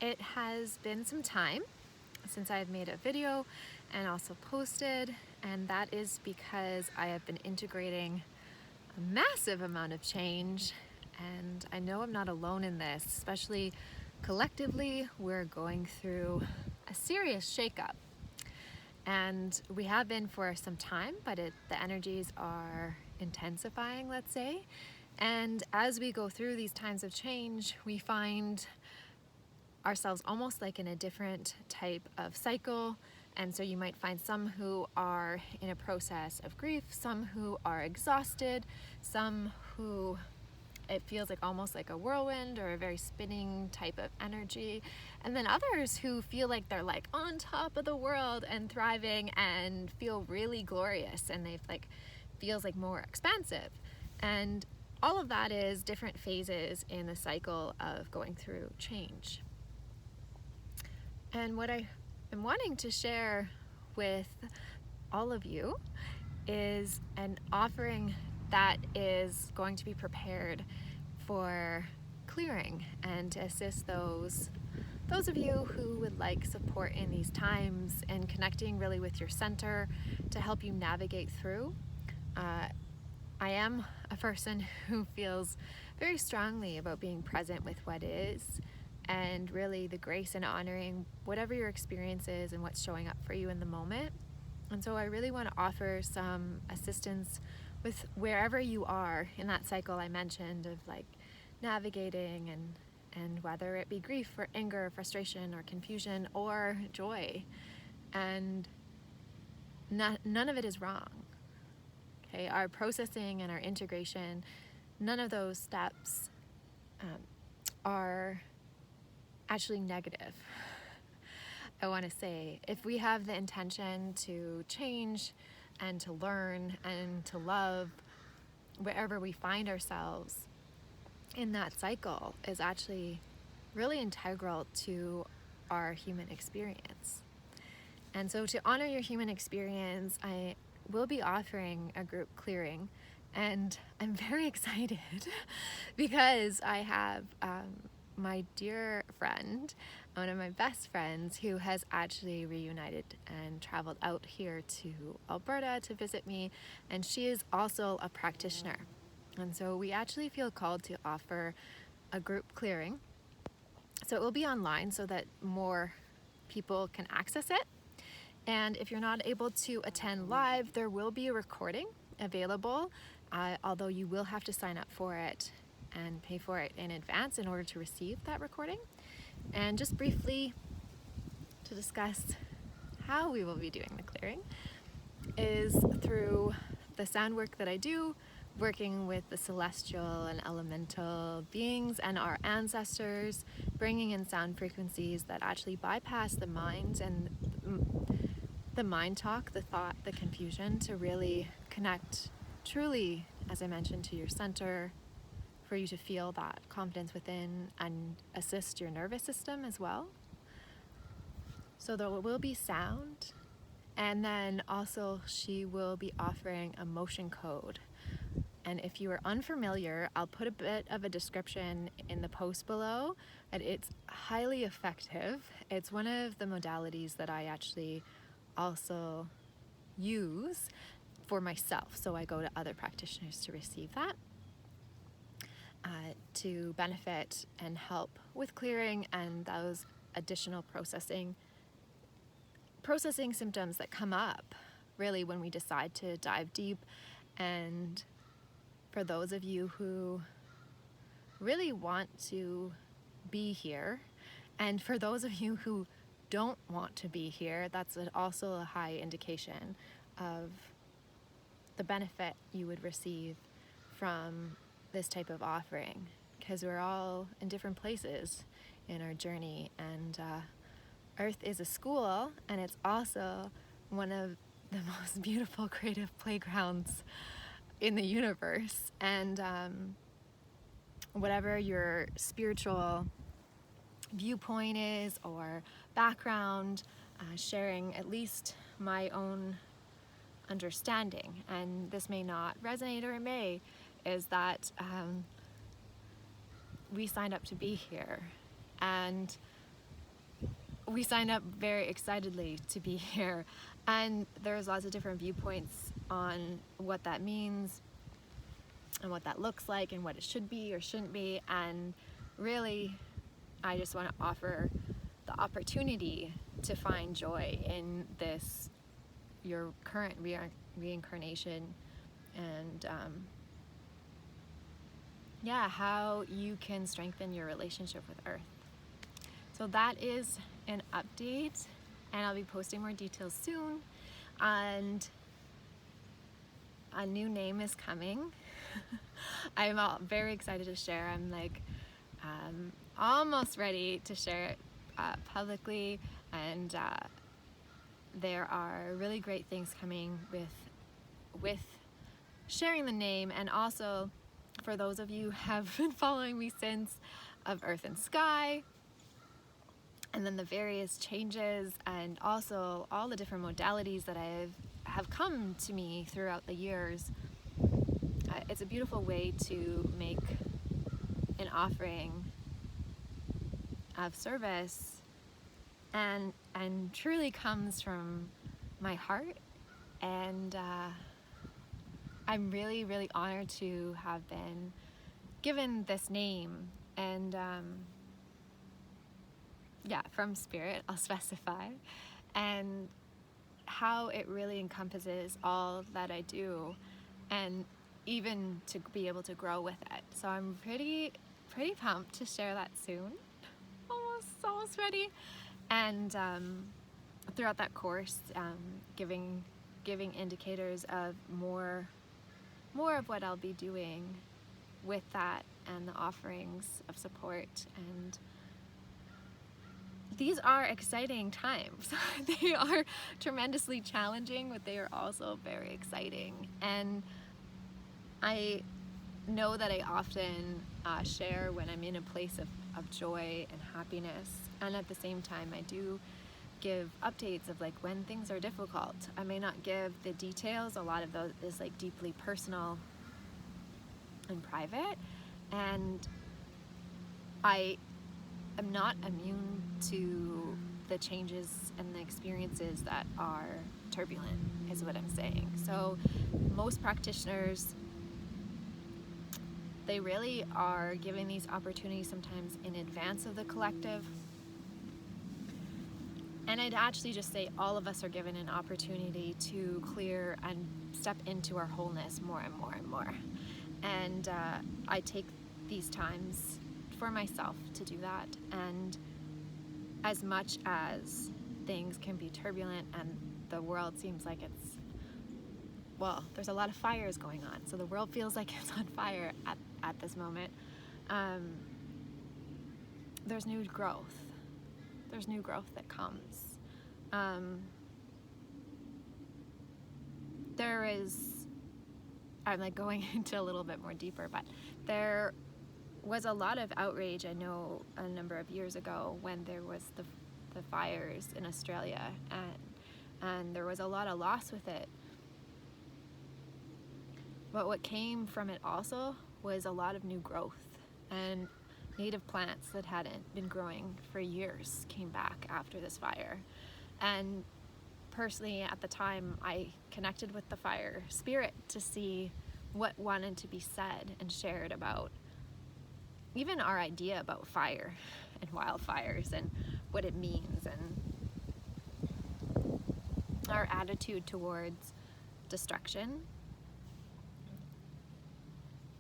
It has been some time since I've made a video and also posted, and that is because I have been integrating a massive amount of change, and I know I'm not alone in this, especially collectively. We're going through a serious shakeup, and we have been for some time, but the energies are intensifying, let's say. And as we go through these times of change, we find ourselves almost like in a different type of cycle. And so you might find some who are in a process of grief, some who are exhausted, some who it feels like almost like a whirlwind or a very spinning type of energy, and then others who feel like they're like on top of the world and thriving and feel really glorious, and they've like feels like more expansive. And all of that is different phases in the cycle of going through change. And what I am wanting to share with all of you is an offering that is going to be prepared for clearing and to assist those of you who would like support in these times and connecting really with your center to help you navigate through. I am a person who feels very strongly about being present with what is, and really the grace and honoring whatever your experience is and what's showing up for you in the moment. And so I really want to offer some assistance with wherever you are in that cycle I mentioned of like navigating, and whether it be grief or anger, frustration or confusion or joy. And none of it is wrong. Okay, our processing and our integration, none of those steps are actually negative. I want to say, if we have the intention to change and to learn and to love, wherever we find ourselves in that cycle is actually really integral to our human experience. And so to honor your human experience, I will be offering a group clearing, and I'm very excited because I have my dear friend, one of my best friends, who has actually reunited and traveled out here to Alberta to visit me, and she is also a practitioner. And so we actually feel called to offer a group clearing. So it will be online so that more people can access it. And if you're not able to attend live, there will be a recording available, although you will have to sign up for it and pay for it in advance in order to receive that recording. And just briefly to discuss how we will be doing the clearing is through the sound work that I do, working with the celestial and elemental beings and our ancestors, bringing in sound frequencies that actually bypass the mind and the mind talk, the thought, the confusion, to really connect truly, as I mentioned, to your center, for you to feel that confidence within and assist your nervous system as well. So there will be sound, and then also she will be offering a motion code. And if you are unfamiliar, I'll put a bit of a description in the post below, and it's highly effective. It's one of the modalities that I actually also use for myself. So I go to other practitioners to receive that, to benefit and help with clearing and those additional processing symptoms that come up really when we decide to dive deep. And for those of you who really want to be here, and for those of you who don't want to be here, that's also a high indication of the benefit you would receive from this type of offering, because we're all in different places in our journey, and Earth is a school, and it's also one of the most beautiful creative playgrounds in the universe. And whatever your spiritual viewpoint is or background, sharing at least my own understanding, and this may not resonate or it may, is that we signed up to be here, and we signed up very excitedly to be here, and there's lots of different viewpoints on what that means and what that looks like and what it should be or shouldn't be. And really, I just want to offer the opportunity to find joy in this, your current reincarnation, and yeah, how you can strengthen your relationship with Earth. So that is an update, and I'll be posting more details soon. And a new name is coming. I'm very excited to share. I'm like almost ready to share it publicly, and there are really great things coming with sharing the name. And also, for those of you who have been following me since, of Earth and Sky, and then the various changes, and also all the different modalities that have come to me throughout the years. It's a beautiful way to make an offering of service, and truly comes from my heart. And I'm really, really honored to have been given this name. And yeah, from Spirit, I'll specify, and how it really encompasses all that I do, and even to be able to grow with it. So I'm pretty pumped to share that soon. Almost ready. And throughout that course, giving indicators of more of what I'll be doing with that, and the offerings of support. And these are exciting times. They are tremendously challenging, but they are also very exciting. And I know that I often share when I'm in a place of joy and happiness, and at the same time I do give updates of like when things are difficult. I may not give the details. A lot of those is like deeply personal and private, and I am not immune to the changes and the experiences that are turbulent, is what I'm saying. So most practitioners, they really are giving these opportunities sometimes in advance of the collective. And I'd actually just say all of us are given an opportunity to clear and step into our wholeness more and more and more. And I take these times for myself to do that. And as much as things can be turbulent and the world seems like it's, well, there's a lot of fires going on, so the world feels like it's on fire at this moment. There's new growth. There's new growth that comes. There is, I'm like going into a little bit more deeper, but there was a lot of outrage, I know, a number of years ago when there was the fires in Australia, and there was a lot of loss with it. But what came from it also was a lot of new growth, and native plants that hadn't been growing for years came back after this fire. And personally, at the time, I connected with the fire spirit to see what wanted to be said and shared about even our idea about fire and wildfires and what it means, and our attitude towards destruction,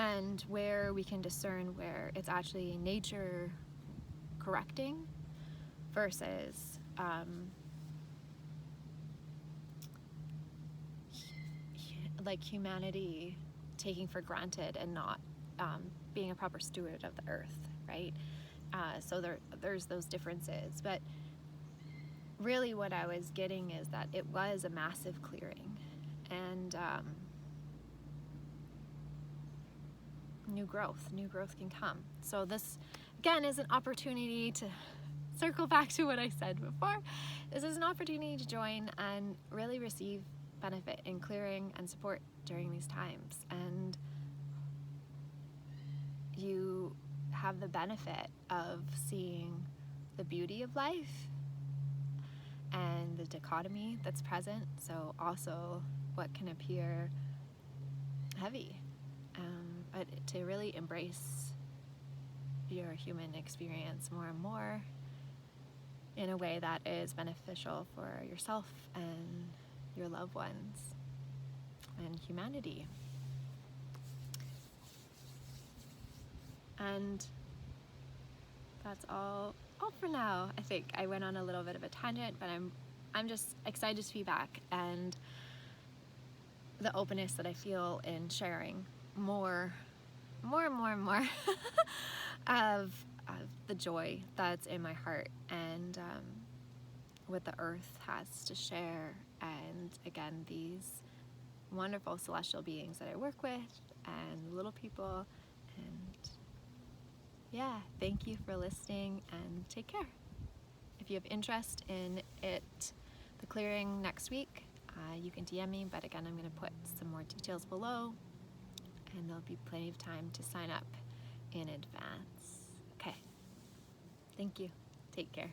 and where we can discern where it's actually nature correcting versus like humanity taking for granted and not being a proper steward of the earth, right? So there's those differences, but really what I was getting is that it was a massive clearing, and new growth can come. So this again is an opportunity to circle back to what I said before. This is an opportunity to join and really receive benefit in clearing and support during these times, and you have the benefit of seeing the beauty of life and the dichotomy that's present. So also what can appear heavy, but to really embrace your human experience more and more in a way that is beneficial for yourself and your loved ones and humanity. And that's all for now. I think I went on a little bit of a tangent, but I'm just excited to be back, and the openness that I feel in sharing more of the joy that's in my heart, and what the earth has to share, and again, these wonderful celestial beings that I work with, and little people. And yeah, thank you for listening, and take care. If you have interest in the clearing next week, you can DM me, but again, I'm going to put some more details below, and there'll be plenty of time to sign up in advance. Okay, thank you. Take care.